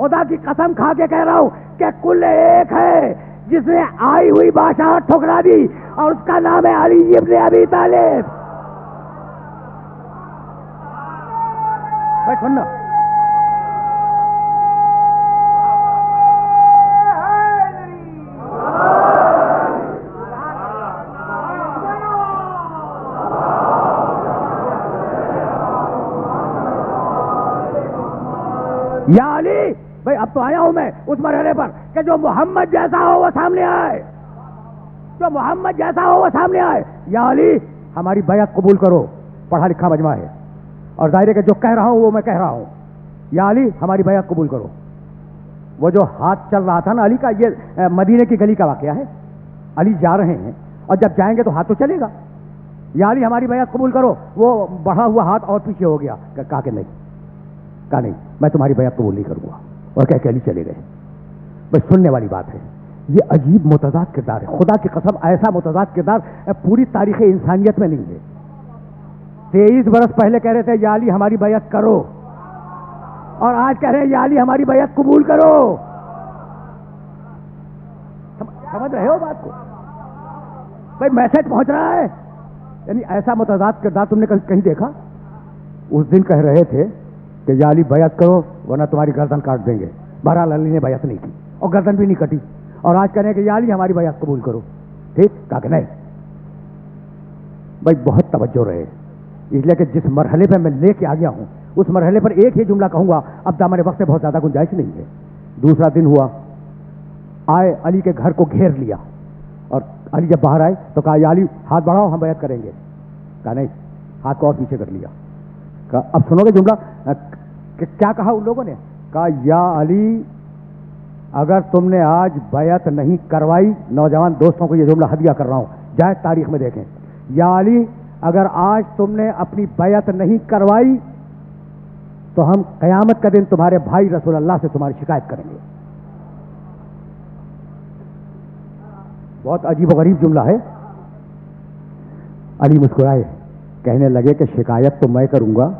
خدا کی قسم کھا کے کہہ رہا ہوں کہ کل ایک ہے جس نے آئی ہوئی بادشاہت ٹھکرا دی، اور اس کا نام ہے علی ابن ابی طالب. بھائی سننا، یا علی. بھائی اب تو آیا ہوں میں اس مرحلے پر کہ جو محمد جیسا ہو وہ سامنے آئے، جو محمد جیسا ہو وہ سامنے آئے. یا علی ہماری بیعت قبول کرو. پڑھا لکھا مجمع ہے اور ظاہر ہے کہ جو کہہ رہا ہوں وہ میں کہہ رہا ہوں. یا علی ہماری بیعت قبول کرو. وہ جو ہاتھ چل رہا تھا نا علی کا، یہ مدینے کی گلی کا واقعہ ہے. علی جا رہے ہیں اور جب جائیں گے تو ہاتھ تو چلے گا. یا علی ہماری بیعت قبول کرو. وہ بڑھا ہوا ہاتھ اور پیچھے ہو گیا. کہا کہ نہیں، کہا نہیں میں تمہاری بیعت قبول نہیں کروں گا، اور کہہ کے علی چلے گئے. بس سننے والی بات ہے. یہ عجیب متضاد کردار ہے. خدا کی قسم ایسا متضاد کردار پوری تاریخ انسانیت میں نہیں ہے. 23 برس پہلے کہہ رہے تھے یا علی ہماری بیعت کرو، اور آج کہہ رہے ہیں یا علی ہماری بیعت قبول کرو. سمجھ رہے ہو بات کو؟ بھائی میسج پہنچ رہا ہے. یعنی ایسا متضاد کردار تم نے کہیں دیکھا؟ اس دن کہہ رہے تھے کہ یا علی بیعت کرو ورنہ تمہاری گردن کاٹ دیں گے. بہرحال علی نے بیعت نہیں کی اور گردن بھی نہیں کٹی. اور آج کہہ رہے ہیں کہ یا علی ہماری بیعت قبول کرو. ٹھیک، کہا کہ نہیں. بھائی بہت توجہ رہے، اس لیے کہ جس مرحلے پہ میں لے کے آ گیا ہوں اس مرحلے پر ایک ہی جملہ کہوں گا. اب دامن وقت سے بہت زیادہ گنجائش نہیں ہے. دوسرا دن ہوا، آئے علی کے گھر کو گھیر لیا، اور علی جب باہر آئے تو کہا یا علی ہاتھ بڑھاؤ ہم بیعت کریں گے. کہا نہیں، ہاتھ کو اور پیچھے کر لیا. کہا اب سنو گے جملہ کیا کہا ان لوگوں نے؟ کہا یا علی اگر تم نے آج بیعت نہیں کروائی، نوجوان دوستوں کو یہ جملہ ہدیہ کر رہا ہوں، جائے تاریخ میں دیکھیں. یا علی اگر آج تم نے اپنی بیعت نہیں کروائی تو ہم قیامت کا دن تمہارے بھائی رسول اللہ سے تمہاری شکایت کریں گے. بہت عجیب و غریب جملہ ہے. علی مسکرائے، کہنے لگے کہ شکایت تو میں کروں گا،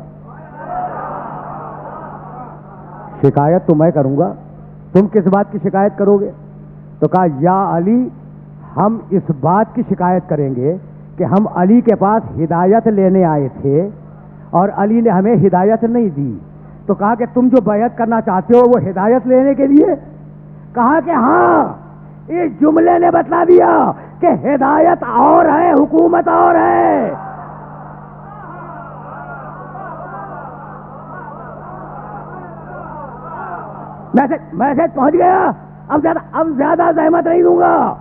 شکایت تو میں کروں گا، تم کس بات کی شکایت کرو گے؟ تو کہا یا علی ہم اس بات کی شکایت کریں گے کہ ہم علی کے پاس ہدایت لینے آئے تھے اور علی نے ہمیں ہدایت نہیں دی. تو کہا کہ تم جو بیعت کرنا چاہتے ہو وہ ہدایت لینے کے لیے؟ کہا کہ ہاں، اس جملے نے بتلا دیا کہ ہدایت اور ہے، حکومت اور ہے. میسج پہنچ گیا. اب زیادہ زحمت نہیں دوں گا.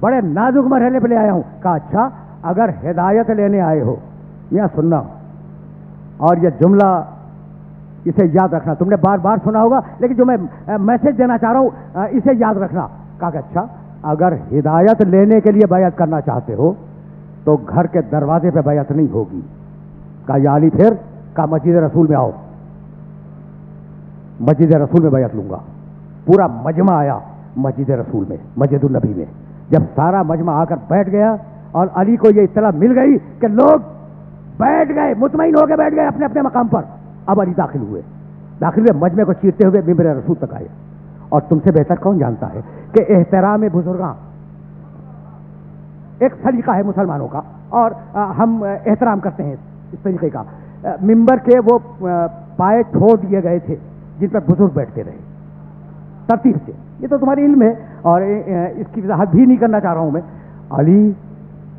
بڑے نازک مرحلے پہ لے آیا ہوں. کہا اچھا اگر ہدایت لینے آئے ہو، یا سننا اور یہ جملہ اسے یاد رکھنا. تم نے بار بار سنا ہوگا لیکن جو میں میسج دینا چاہ رہا ہوں اسے یاد رکھنا. کہا کہ اچھا اگر ہدایت لینے کے لیے بیعت کرنا چاہتے ہو تو گھر کے دروازے پہ بیعت نہیں ہوگی. کہا یا علی پھر؟ کہا مسجد رسول میں آؤ، مسجد رسول میں بیعت لوں گا. پورا مجمع آیا مسجد رسول میں، مسجد النبی میں. جب سارا مجمع آ کر بیٹھ گیا اور علی کو یہ اطلاع مل گئی کہ لوگ بیٹھ گئے، مطمئن ہو کے بیٹھ گئے اپنے اپنے مقام پر، اب علی داخل ہوئے مجمع کو چیرتے ہوئے ممبر رسول تک آئے. اور تم سے بہتر کون جانتا ہے کہ احترام بزرگاں ایک سلیقہ ہے مسلمانوں کا، اور ہم احترام کرتے ہیں اس طریقے کا. ممبر کے وہ پائے چھوڑ دیے گئے تھے جن پر بزرگ بیٹھتے رہے ترتیب سے. یہ تو تمہارے علم ہے اور اس کی وضاحت بھی نہیں کرنا چاہ رہا ہوں میں. علی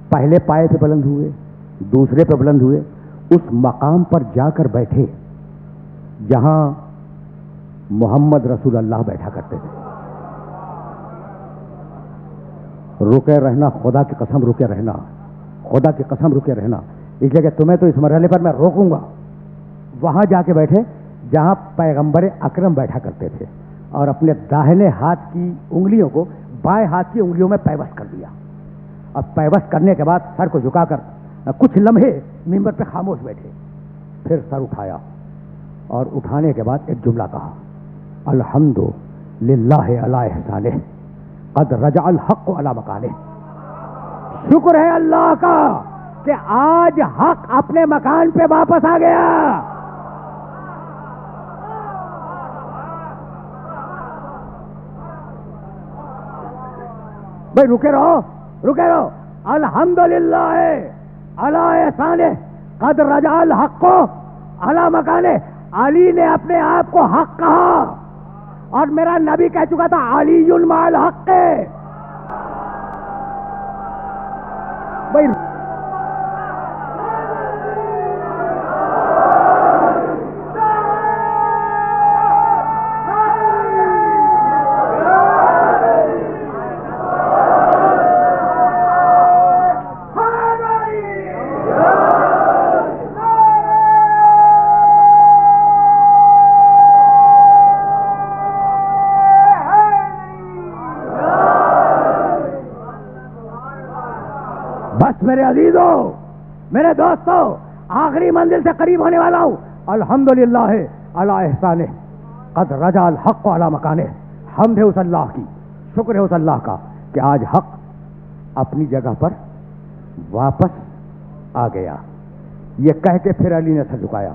پہلے پائے پہ بلند ہوئے، دوسرے پہ بلند ہوئے، اس مقام پر جا کر بیٹھے جہاں محمد رسول اللہ بیٹھا کرتے تھے. رکے رہنا، خدا کی قسم رکے رہنا، خدا کی قسم رکے رہنا. اس لیے کہ تمہیں تو اس مرحلے پر میں روکوں گا. وہاں جا کے بیٹھے جہاں پیغمبر اکرم بیٹھا کرتے تھے، اور اپنے داہنے ہاتھ کی انگلیوں کو بائیں ہاتھ کی انگلیوں میں پیوست کر دیا. اور پیوست کرنے کے بعد سر کو جھکا کر کچھ لمحے ممبر پہ خاموش بیٹھے. پھر سر اٹھایا اور اٹھانے کے بعد ایک جملہ کہا، الحمد للہ علی احسانہ قد رجع الحق علی مکانہ. شکر ہے اللہ کا کہ آج حق اپنے مکان پہ واپس آ گیا. بھائی رکے رہو. الحمدللہ علی احسانہ قد رجع الحق علی مکانہ. علی نے اپنے آپ کو حق کہا اور میرا نبی کہہ چکا تھا علی مع الحق. بھائی میرے عزیزوں، میرے دوستوں، آخری منزل سے قریب ہونے والا ہوں. الحمدللہ علی احسانہ قد رجع الحق علی مکانہ. حمد ہے اس اللہ کی، شکر ہے اس اللہ کا کہ آج حق اپنی جگہ پر واپس آ گیا. یہ کہہ کے پھر علی نے سر جھکایا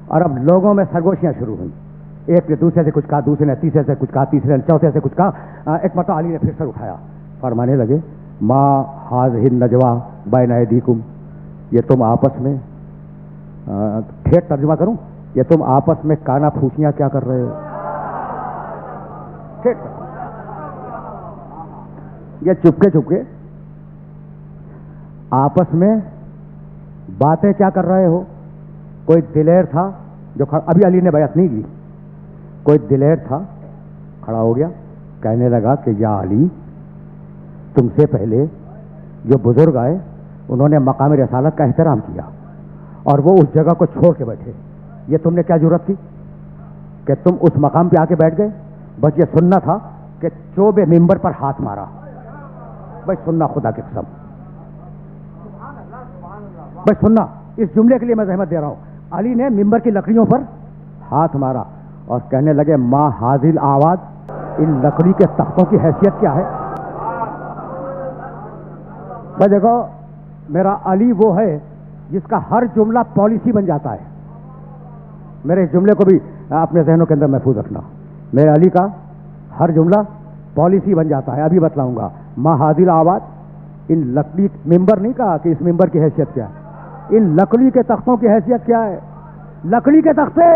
اور اب لوگوں میں سرگوشیاں شروع ہوئیں. ایک نے دوسرے سے کچھ کہا، دوسرے نے تیسرے سے کچھ کہا، تیسرے نے چوتھے سے کچھ کہا. ایک مرتبہ علی نے پھر سر اٹھایا، فرمانے لگے ما ھذہ النجوی بین ایدیکم. یہ تم آپس میں، ٹھیک ترجمہ کروں، یہ تم آپس میں کانا پھوسیاں کیا کر رہے ہو؟ ٹھیک، یہ چپکے چپکے آپس میں باتیں کیا کر رہے ہو؟ کوئی دلیر تھا جو ابھی علی نے بیعت نہیں لی، کوئی دلیر تھا کھڑا ہو گیا، کہنے لگا کہ یا علی، تم سے پہلے جو بزرگ آئے انہوں نے مقام رسالت کا احترام کیا اور وہ اس جگہ کو چھوڑ کے بیٹھے. یہ تم نے کیا جرأت کی کہ تم اس مقام پہ آ کے بیٹھ گئے؟ بس یہ سننا تھا کہ چوبے ممبر پر ہاتھ مارا. بھائی سننا، خدا کی قسم، بھائی سننا، اس جملے کے لیے میں زحمت دے رہا ہوں. علی نے ممبر کی لکڑیوں پر ہاتھ مارا اور کہنے لگے ما ھذہ الاعواد. ان لکڑی کے تختوں کی حیثیت کیا ہے؟ بھائی دیکھو، میرا علی وہ ہے جس کا ہر جملہ پالیسی بن جاتا ہے. میرے اس جملے کو بھی اپنے ذہنوں کے اندر محفوظ رکھنا. میرے علی کا ہر جملہ پالیسی بن جاتا ہے. ابھی بتلاؤں گا. ما ھذہ الاعواد، ان لکڑی، ممبر نہیں کہا کہ اس ممبر کی حیثیت کیا ہے، ان لکڑی کے تختوں کی حیثیت کیا ہے؟ لکڑی کے تختے،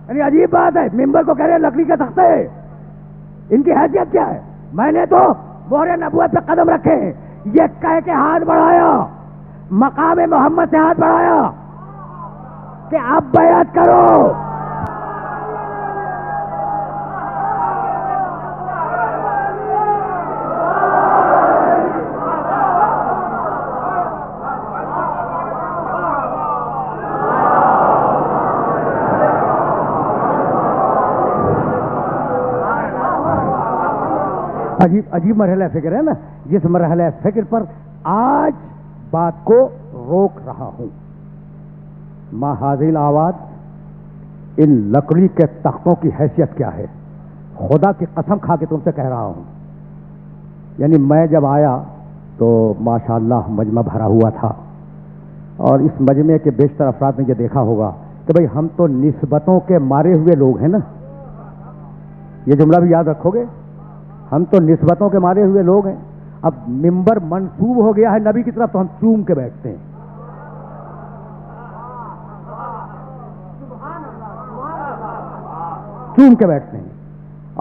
یعنی عجیب بات ہے، ممبر کو کہہ رہے ہیں لکڑی کے تختے، ان کی حیثیت کیا ہے؟ میں نے تو مہر نبوت پہ قدم رکھے ہیں. یہ کہہ کے ہاتھ بڑھایا، مقام محمد سے ہاتھ بڑھایا کہ اب بیعت کرو. عجیب مرحلہ فکر ہے نا، جس مرحلہ فکر پر آج بات کو روک رہا ہوں. ما ھذہ الاعواد، ان لکڑی کے تختوں کی حیثیت کیا ہے؟ خدا کی قسم کھا کے تم سے کہہ رہا ہوں. یعنی میں جب آیا تو ماشاءاللہ مجمع بھرا ہوا تھا اور اس مجمع کے بیشتر افراد نے یہ دیکھا ہوگا کہ بھئی ہم تو نسبتوں کے مارے ہوئے لوگ ہیں نا. یہ جملہ بھی یاد رکھو گے، ہم تو نسبتوں کے مارے ہوئے لوگ ہیں. اب ممبر منسوب ہو گیا ہے نبی کی طرف تو ہم چوم کے بیٹھتے ہیں. چوم کے بیٹھتے ہیں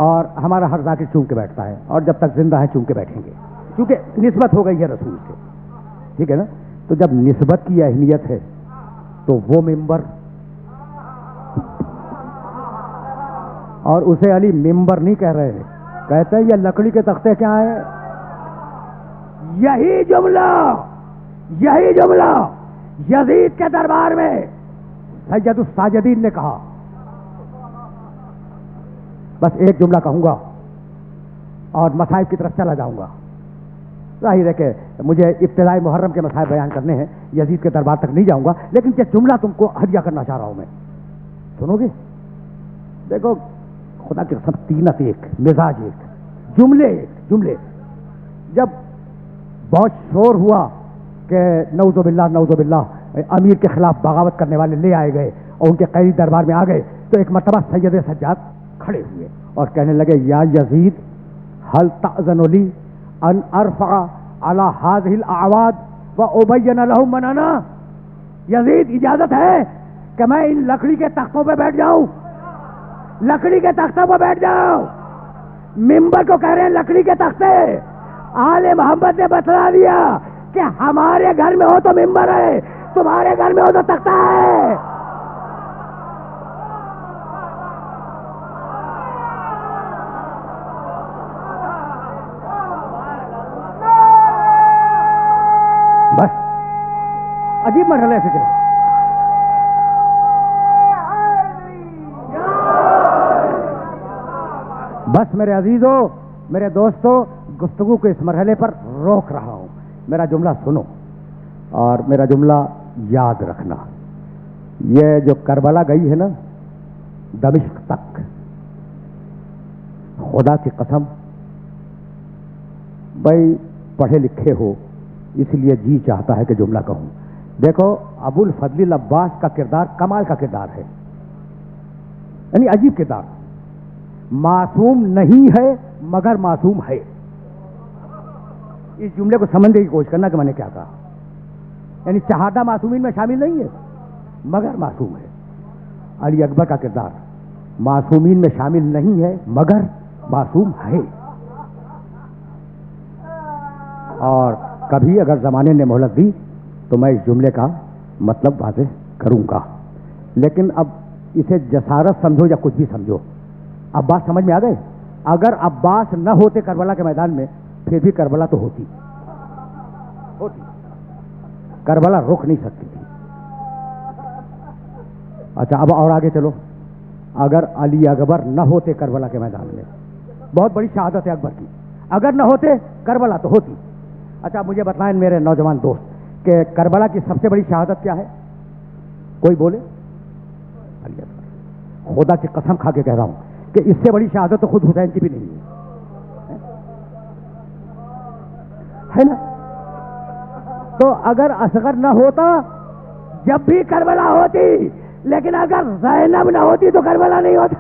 اور ہمارا ہر ذاکر چوم کے بیٹھتا ہے اور جب تک زندہ ہے چوم کے بیٹھیں گے کیونکہ نسبت ہو گئی ہے رسول سے. ٹھیک ہے نا؟ تو جب نسبت کی اہمیت ہے تو وہ ممبر، اور اسے علی ممبر نہیں کہہ رہے ہیں، کہتے ہیں یہ لکڑی کے تختے کیا ہیں. یہی جملہ یزید کے دربار میں سید الساجدین نے کہا. بس ایک جملہ کہوں گا اور مصائب کی طرف چلا جاؤں گا. ظاہر ہے کہ مجھے ابتدائی محرم کے مصائب بیان کرنے ہیں، یزید کے دربار تک نہیں جاؤں گا، لیکن یہ جملہ تم کو ہدیہ کرنا چاہ رہا ہوں میں. سنو گے؟ دیکھو خدا کے سب تینت ایک، مزاج ایک، جملے. جب بہت شور ہوا کہ نعوذ باللہ امیر کے خلاف بغاوت کرنے والے لے آئے گئے اور ان کے قیدی دربار میں آ گئے، تو ایک مرتبہ سید سجاد کھڑے ہوئے اور کہنے لگے یا یزید حل تأذن لی ان ارفع علی هذه الاعواد وابین لهم منانا. یزید اجازت ہے کہ میں ان لکڑی کے تختوں پہ بیٹھ جاؤں؟ لکڑی کے تختوں پہ بیٹھ جاؤں. ممبر کو کہہ رہے ہیں لکڑی کے تختے. آل محمد نے بتلا دیا کہ ہمارے گھر میں ہو تو ممبر ہے, تمہارے گھر میں ہو تو تختہ ہے. بس عجیب مرحلہ فکر ہے. بس میرے عزیزوں, میرے دوستوں, گفتگو کو اس مرحلے پر روک رہا ہوں. میرا جملہ سنو اور میرا جملہ یاد رکھنا. یہ جو کربلا گئی ہے نا دمشق تک, خدا کی قسم بھائی پڑھے لکھے ہو اس لیے جی چاہتا ہے کہ جملہ کہوں. دیکھو ابو الفضل العباس کا کردار کمال کا کردار ہے, یعنی عجیب کردار. معصوم نہیں ہے مگر معصوم ہے. اس جملے کو سمجھنے کی کوشش کرنا کہ میں نے کیا کہا. یعنی شہادہ معصومین میں شامل نہیں ہے مگر معصوم ہے. علی اکبر کا کردار معصومین میں شامل نہیں ہے مگر معصوم ہے. اور کبھی اگر زمانے نے مہلت دی تو میں اس جملے کا مطلب واضح کروں گا. لیکن اب اسے جسارت سمجھو یا کچھ بھی سمجھو, اب بات سمجھ میں آ گئے. اگر عباس نہ ہوتے کربلا کے میدان میں پھر بھی کربلا تو ہوتی, کربلا رک نہیں سکتی تھی. اچھا اب اور آگے چلو. اگر علی اکبر نہ ہوتے کربلا کے میدان میں, بہت بڑی شہادت ہے اکبر کی, اگر نہ ہوتے کربلا تو ہوتی. اچھا مجھے بتائیں میرے نوجوان دوست کہ کربلا کی سب سے بڑی شہادت کیا ہے؟ کوئی بولے؟ علی اکبر. خدا کی قسم کھا کے کہہ رہا ہوں کہ اس سے بڑی شہادت تو خود حسین کی بھی نہیں ہے نا. تو اگر اصغر نہ ہوتا جب بھی کربلا ہوتی, لیکن اگر زینب نہ ہوتی تو کربلا نہیں ہوتا.